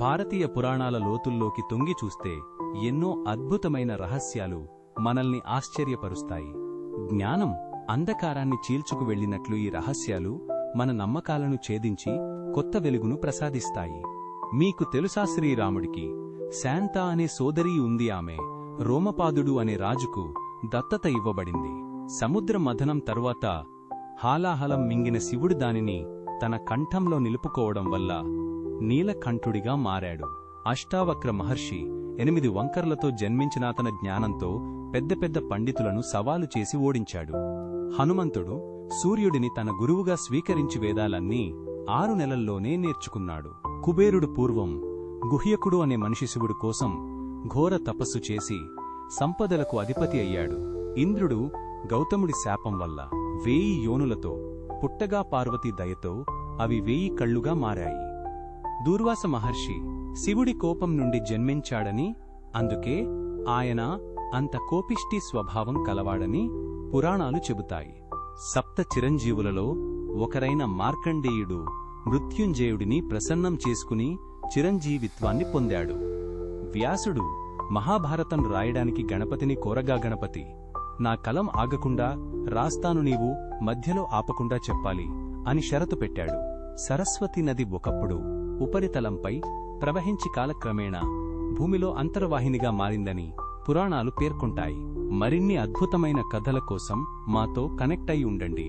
భారతీయ పురాణాల లోతుల్లోకి తొంగి చూస్తే ఎన్నో అద్భుతమైన రహస్యాలు మనల్ని ఆశ్చర్యపరుస్తాయి. జ్ఞానం అంధకారాన్ని చీల్చుకు వెళ్ళినట్లు ఈ రహస్యాలు మన నమ్మకాలను ఛేదించి కొత్త వెలుగును ప్రసాదిస్తాయి. మీకు తెలుసా, శ్రీరాముడికి శాంత అనే సోదరి ఉంది. ఆమె రోమపాదుడు అనే రాజుకు దత్తత ఇవ్వబడింది. సముద్ర మథనం తరువాత హాలాహలం మింగిన శివుడు దానిని తన కంఠంలో నిలుపుకోవడం వల్ల నీలకంఠుడిగా మారాడు. అష్టావక్ర మహర్షి 8 వంకర్లతో జన్మించిన తన జ్ఞానంతో పెద్ద పెద్ద పండితులను సవాలు చేసి ఓడించాడు. హనుమంతుడు సూర్యుడిని తన గురువుగా స్వీకరించి వేదాలన్నీ 6 నెలల్లోనే నేర్చుకున్నాడు. కుబేరుడు పూర్వం గుహ్యకుడు అనే మనిషి శివుడు కోసం ఘోర తపస్సు చేసి సంపదలకు అధిపతి అయ్యాడు. ఇంద్రుడు గౌతముడి శాపం వల్ల 1000 యోనులతో పుట్టగా పార్వతీ దయతో అవి 1000 కళ్లుగా మారాయి. దూర్వాస మహర్షి శివుడి కోపం నుండి జన్మించాడని, అందుకే ఆయన అంత కోపిష్టి స్వభావం కలవాడని పురాణాలు చెబుతాయి. సప్త చిరంజీవులలో ఒకరైన మార్కండేయుడు మృత్యుంజయుడిని ప్రసన్నం చేసుకుని చిరంజీవిత్వాన్ని పొందాడు. వ్యాసుడు మహాభారతం రాయడానికి గణపతిని కోరగా, గణపతి, నా కలం ఆగకుండా రాస్తాను, నీవు మధ్యలో ఆపకుండా చెప్పాలి అని షరతు పెట్టాడు. సరస్వతీ నది ఒకప్పుడు ఉపరితలంపై ప్రవహించి కాలక్రమేణా భూమిలో అంతర్వాహినిగా మారిందని పురాణాలు పేర్కొంటాయి. మరిన్ని అద్భుతమైన కథల కోసం మాతో కనెక్ట్ అయి ఉండండి.